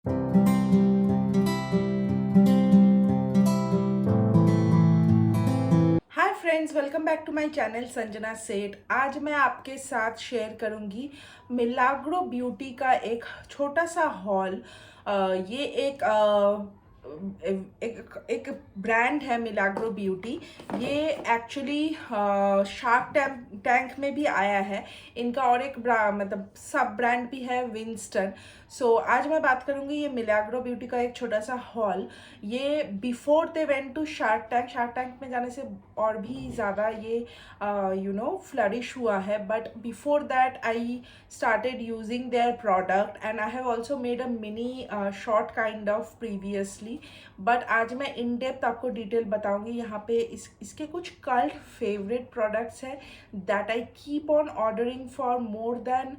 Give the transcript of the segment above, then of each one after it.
Hi friends, welcome back to my channel Sanjana Seth. आज मैं आपके साथ शेयर करूंगी मिलाग्रो ब्यूटी का एक छोटा सा हॉल। ये एक ब्रांड है मिलाग्रो ब्यूटी। ये एक्चुअली शार्क टैंक में भी आया है इनका, और एक मतलब सब ब्रांड भी है विंस्टन। सो आज मैं बात करूंगी ये मिलाग्रो ब्यूटी का एक छोटा सा हॉल। ये before they went to Shark Tank में जाने से और भी ज़्यादा ये फ्लरिश हुआ है, but before that I started using their product and I have also made a mini short kind of previously, but आज मैं इन डेप्थ आपको डिटेल बताऊंगी। यहाँ पे इसके कुछ कल्ट फेवरेट प्रोडक्ट्स हैं that I keep on ordering for more than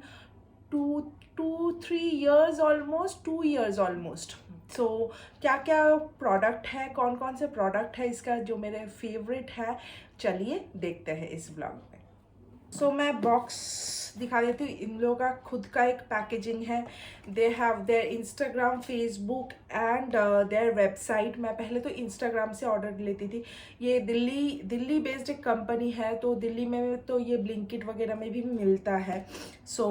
two 2-3 years, almost 2 years almost. So क्या क्या प्रोडक्ट है, कौन कौन से प्रोडक्ट है इसका जो मेरे फेवरेट है, चलिए देखते हैं इस ब्लॉग में। सो मैं बॉक्स दिखा देती हूँ। इन लोगों का खुद का एक पैकेजिंग है। They have their Instagram, Facebook and their website. मैं पहले तो इंस्टाग्राम से ऑर्डर लेती थी। ये दिल्ली बेस्ड एक कंपनी है, तो दिल्ली में तो ये ब्लिंकिट वगैरह में भी मिलता है। सो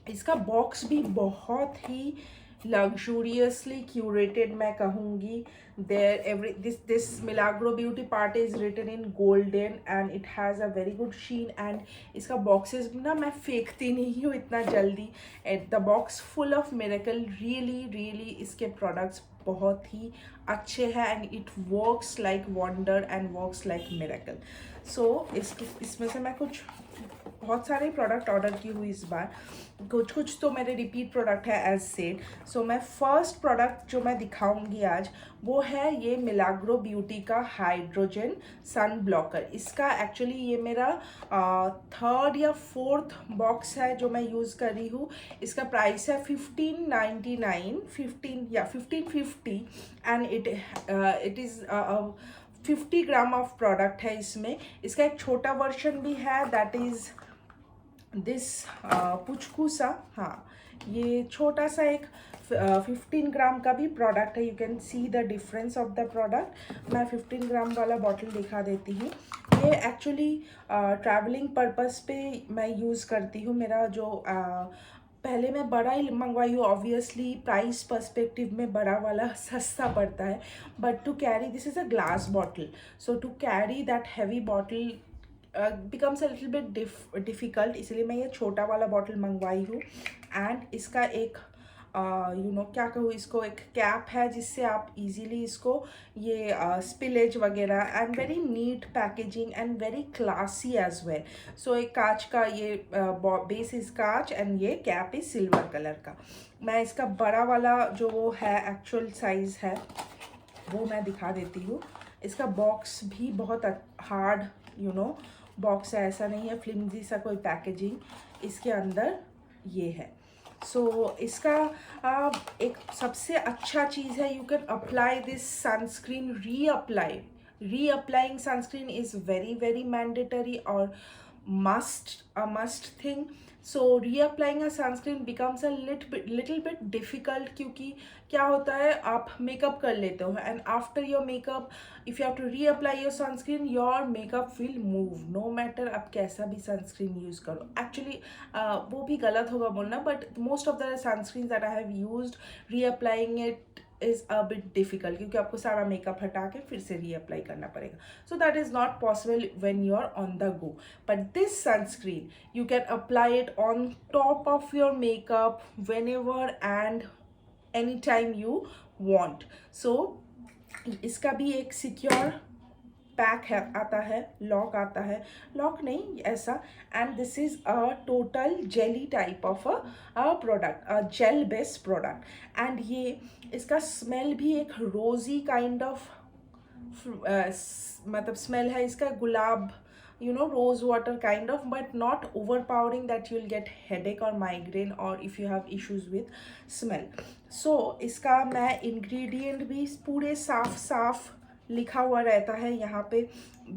इसका बॉक्स भी बहुत ही luxuriously curated मैं कहूँगी। This Milagro Beauty part is written in golden and it has a very good sheen, and इसका boxes भी ना मैं फेंकती नहीं हूँ इतना जल्दी। And the box full of miracle, really इसके products बहुत ही अच्छे हैं and it works like wonder and works like miracle. So इसमें से मैं कुछ बहुत सारे प्रोडक्ट ऑर्डर की हुई इस बार। कुछ तो मेरे रिपीट प्रोडक्ट है एज सेड। सो मैं फर्स्ट प्रोडक्ट जो मैं दिखाऊंगी आज वो है ये मिलाग्रो ब्यूटी का हाइड्रोजन सन ब्लॉकर। इसका एक्चुअली ये मेरा थर्ड या फोर्थ बॉक्स है जो मैं यूज़ कर रही हूँ। इसका प्राइस है 1599, 1550 and it is 50 gram of product है इसमें। इसका एक छोटा वर्जन भी है दैट इज़ दिस पुचकूसा। हाँ, ये छोटा सा एक 15 ग्राम का भी प्रोडक्ट है। You can see the difference of the product. मैं 15 ग्राम वाला बॉटल दिखा देती हूँ। ये एक्चुअली ट्रैवलिंग पर्पस पे मैं यूज़ करती हूँ। मेरा जो पहले मैं बड़ा ही मंगवाई हूँ, ऑब्वियसली प्राइस पर्सपेक्टिव में बड़ा वाला सस्ता पड़ता है, but to carry this is a glass bottle, so to carry that heavy bottle becomes a little bit difficult, इसलिए मैं ये छोटा वाला बॉटल मंगवाई हूँ। एंड इसका एक क्या कहूँ, इसको एक कैप है जिससे आप इजीली इसको ये स्पिलेज वगैरह, and very neat packaging and very classy as well. So एक कांच का ये बेस इज कांच एंड ये कैप इज सिल्वर कलर का। मैं इसका बड़ा वाला जो वो है एक्चुअल साइज़ है वो मैं दिखा देती हूँ। इसका बॉक्स भी बहुत हार्ड बॉक्स है, ऐसा नहीं है फ्लिमजी सा कोई पैकेजिंग। इसके अंदर ये है। सो इसका एक सबसे अच्छा चीज़ है, you can apply this sunscreen, reapplying sunscreen is very mandatory और must thing. So reapplying a sunscreen becomes a little bit difficult, क्योंकि क्या होता है, आप मेकअप कर लेते हो and after your makeup if you have to reapply your sunscreen, your makeup will move no matter आप कैसा भी सनस्क्रीन यूज़ करो। एक्चुअली वो भी गलत होगा बोलना, but most of the sunscreen that I have used, reapplying it is a bit difficult, क्योंकि आपको सारा मेकअप हटा के फिर से रीअप्लाई करना पड़ेगा। So that is not possible when you are on the go, but this sunscreen you can apply it on top of your makeup whenever and anytime you want. So इसका भी एक secure pack है, आता है, lock आता है, lock नहीं ऐसा, and this is a total jelly type of a product, a gel based product. And ये इसका स्मेल भी एक रोजी काइंड ऑफ मतलब स्मेल है इसका, गुलाब rose water kind of, but not overpowering that you'll get headache or migraine or if you have issues with smell. So इसका मैं ingredient भी पूरे साफ लिखा हुआ रहता है यहाँ पे।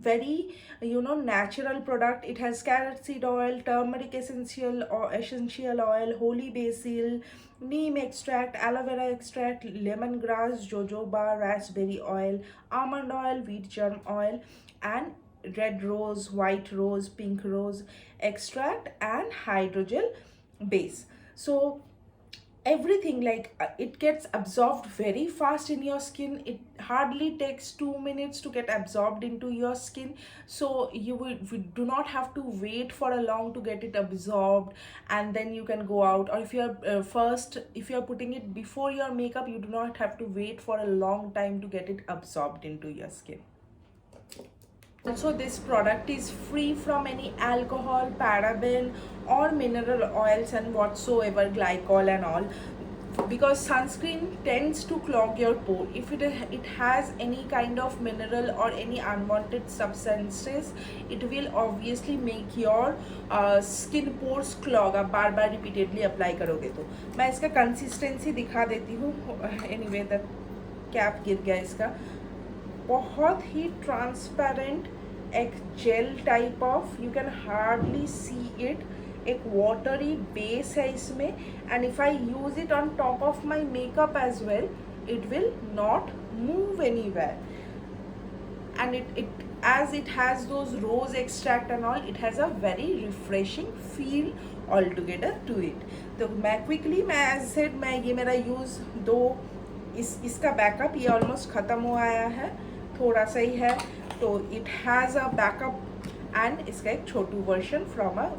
Very natural product. It has carrot seed oil, turmeric essential oil, holy basil, Neem extract, aloe vera extract, lemon grass, jojoba, Raspberry oil, almond oil, wheat germ oil, and red rose, white rose, pink rose extract, and hydrogel base. So everything, like it gets absorbed very fast in your skin. It hardly takes 2 minutes to get absorbed into your skin, so you do not have to wait for a long to get it absorbed, and then you can go out. Or if you are if you are putting it before your makeup, you do not have to wait for a long time to get it absorbed into your skin. Also, this product is free from any alcohol, paraben, or mineral oils and whatsoever, glycol and all, because sunscreen tends to clog your pore. If it has any kind of mineral or any unwanted substances, it will obviously make your skin pores clog. आप बार बार repeatedly apply करोगे तो। मैं इसका consistency दिखा देती हूँ। Anyway, the cap गिर गया इसका। बहुत ही ट्रांसपेरेंट, एक gel type of, you can hardly see it. एक वाटरी बेस है इसमें, and if I use it on top of my makeup as well, it will not move anywhere, and it as it has those rose extract and all, it has a very refreshing feel altogether to it. तो मैं quickly, मैं as said, मैं ये मेरा use दो, इसका backup ये almost ख़त्म हो आया है, थोड़ा सा ही है, तो it has a backup, and इसका एक छोटू version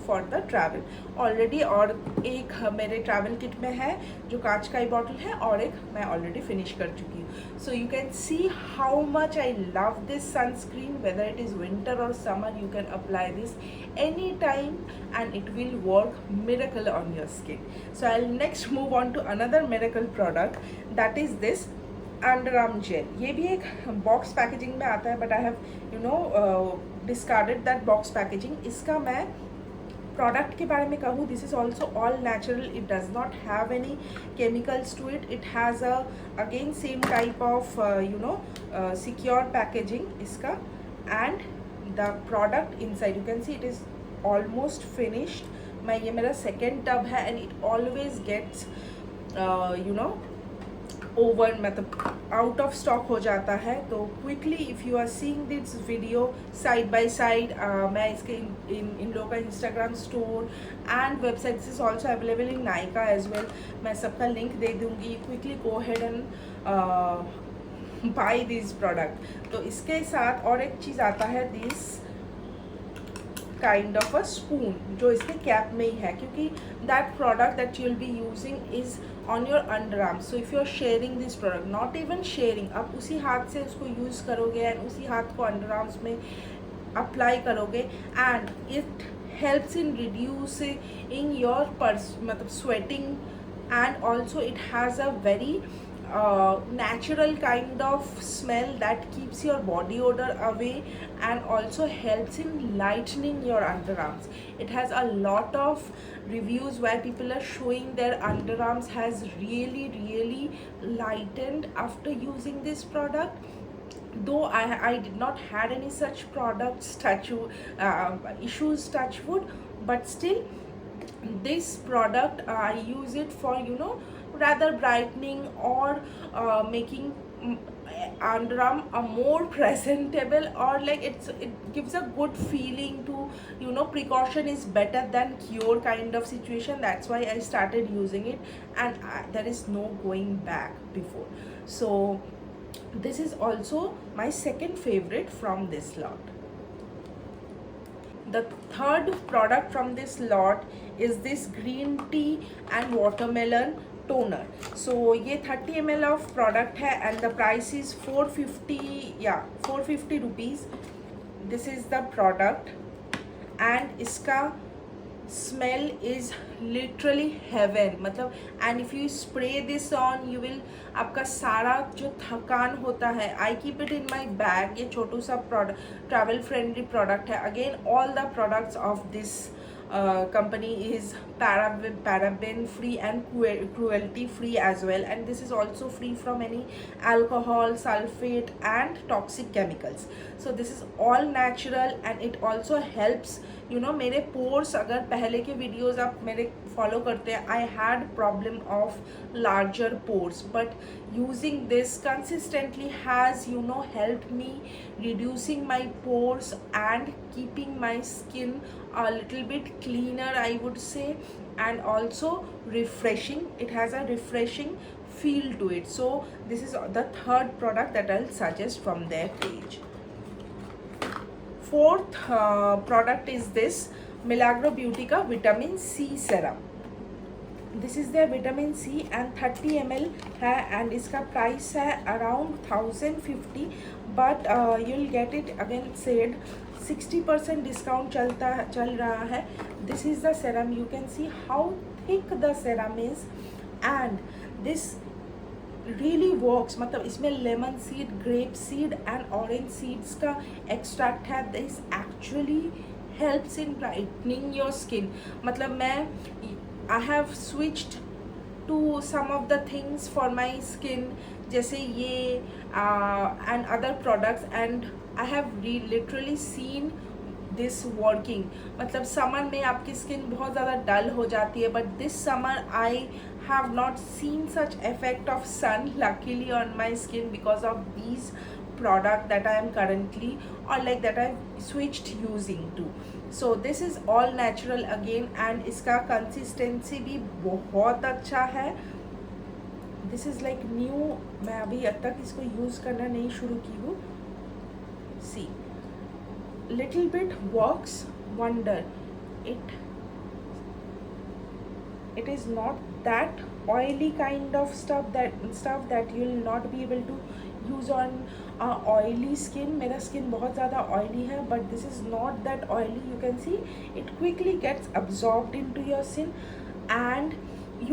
for the travel already. और एक मेरे ट्रैवल किट में है जो कांच का ही बॉटल है, और एक मैं ऑलरेडी फिनिश कर चुकी हूँ। So you can see how much I love this sunscreen, whether it is winter और summer, you can apply this any time and it will work miracle on your skin. So I'll next move on to another miracle product, that is this underarm gel. ये भी एक box packaging में आता है, but I have discarded that box packaging. इसका मैं product के बारे में कहूँ, this is also all natural. It does not have any chemicals to it. It has again same type of secure packaging इसका, and the product inside you can see it is almost finished. मैं ये मेरा second tub है, and it always gets over, मतलब out of stock हो जाता है. तो quickly, if you are seeing this video side by side, मैं इसके इन लोगों का Instagram store and website is also available in Nykaa as well. मैं सबका लिंक दे दूँगी. Quickly go head and buy this product. तो इसके साथ और एक चीज़ आता है, this kind of a spoon, जो इसके कैप में ही है, क्योंकि that product that you will be using is on your under arm. So if you are sharing this product, not even sharing, आप उसी हाथ से उसको यूज़ करोगे एंड उसी हाथ को अंडर आर्म्स में अप्लाई करोगे, and it helps in reducing your मतलब sweating, and also it has a very natural kind of smell that keeps your body odor away, and also helps in lightening your underarms. It has a lot of reviews where people are showing their underarms has really lightened after using this product. Though I did not had any such products issues, touch wood, but still this product I use it for rather brightening or making underarm a more presentable, or like it gives a good feeling to precaution is better than cure kind of situation. That's why I started using it, and there is no going back before. So this is also my second favorite from this lot. The third product from this lot is this green tea and watermelon toner. So ये 30 ml of product है, and the price is 450 rupees. This is the product, and इसका smell is literally heaven. मतलब, and if you spray this on, you will, आपका सारा जो थकान होता है, I keep it in my bag. ये छोटू सा product, travel friendly product है. Again, all the products of this company is paraben free and cruelty free as well, and this is also free from any alcohol, sulfate and toxic chemicals. So this is all natural and it also helps, you know, मेरे pores, अगर पहले के videos आप मेरे follow करते हैं, I had problem of larger pores, but using this consistently has, you know, helped me reducing my pores and keeping my skin a little bit cleaner, I would say, and also refreshing. It has a refreshing feel to it. So this is the third product that I'll suggest from their page. Fourth product is this Milagro Beauty का vitamin C serum. This is their vitamin C and 30 ml है and इसका price है around 1050, but you'll get it again said 60% discount चल रहा है. This is the serum. You can see how thick the serum is and this really works. मतलब इसमें lemon seed, grape seed and orange seeds का extract है. This actually helps in brightening your skin. मतलब मैं I have switched to some of the things for my skin, जैसे ये and other products, and I have literally seen this working. मतलब summer में आपकी skin बहुत ज़्यादा डल हो जाती है, but this summer I have not seen such effect of sun luckily on my skin because of these product that I am currently, or like that I've switched using to. So this is all natural again and इसका consistency भी बहुत अच्छा है. This is like new. मैं अभी अब तक इसको use करना नहीं शुरू की हूँ. See, little bit works wonder. It is not that oily kind of stuff that you will not be able to use on oily skin. मेरा skin बहुत ज़्यादा oily है, but this is not that oily. You can see it quickly gets absorbed into your skin and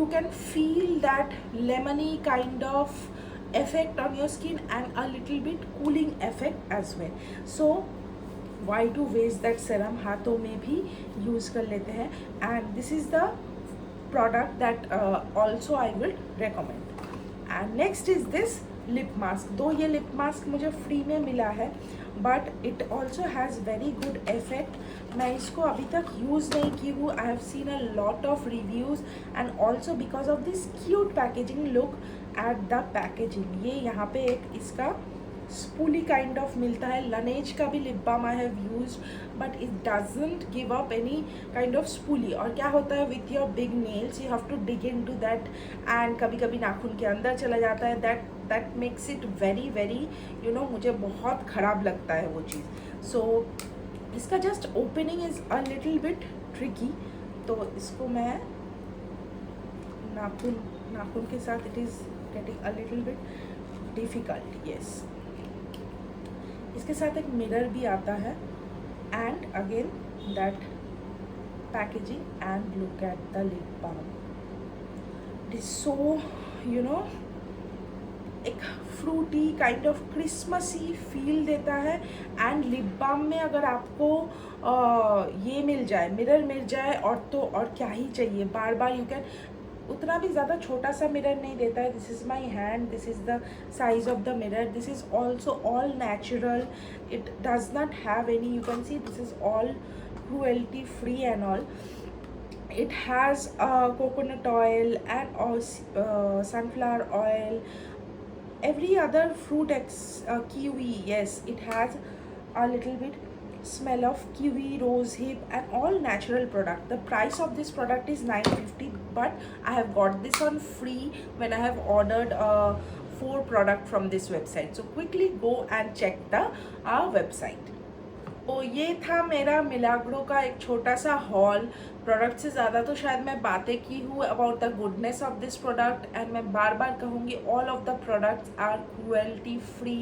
you can feel that lemony kind of effect on your skin and a little bit cooling effect as well. So why to waste that serum? हाथों में भी use कर लेते हैं. And this is the product that also I will recommend. And next is this lip mask. दो ये lip mask मुझे free में मिला है, but it also has very good effect. मैं इसको अभी तक use नहीं की हूँ. I have seen a lot of reviews and also because of this cute packaging, look at the packaging. ये यहाँ पे एक इसका spoolie kind of मिलता है. Laneige का भी lip balm I have used, but it doesn't give up any kind of spoolie. और क्या होता है with your big nails, you have to dig into that and कभी कभी नाखून के अंदर चला जाता है. that makes it very very, you know, मुझे बहुत ख़राब लगता है वो चीज़. So इसका just opening is a little bit tricky. तो इसको मैं नाखून के साथ it is getting a little bit difficult. Yes. इसके साथ एक मिरर भी आता है and again that packaging and look at the lip balm. It is so, you know, एक fruity kind of Christmassy feel देता है. एंड लिप बाम में अगर आपको ये मिल जाए, मिरर मिल जाए, और तो और क्या ही चाहिए. बार बार यू कैन, उतना भी ज़्यादा छोटा सा मिरर नहीं देता है. This is my hand, this is the size of the mirror. This is also all natural. It does not have any, you can see this is all cruelty free and all. It has coconut oil and sunflower oil, every other fruit kiwi. Yes, it has a little bit smell of kiwi, rose hip and all natural product. The price of this product is 950, but I have got this on free when I have ordered 4 product from this website. So quickly go and check the website. तो ये था मेरा Milagrow का एक छोटा सा hall. Product से ज़्यादा तो शायद मैं बातें की हूँ about the goodness of this product, and मैं बार बार कहूँगी all of the products are cruelty free,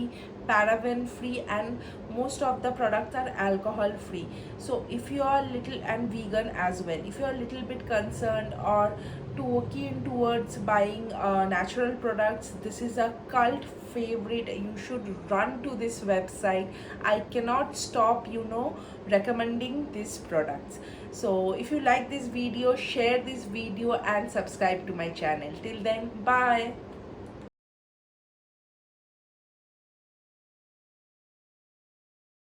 paraben free, and most of the products are alcohol free. So if you are little, and vegan as well, if you are a little bit concerned or too keen towards buying natural products, this is a cult favorite. You should run to this website. I cannot stop, recommending these products. So if you like this video, share this video and subscribe to my channel. Till then, bye.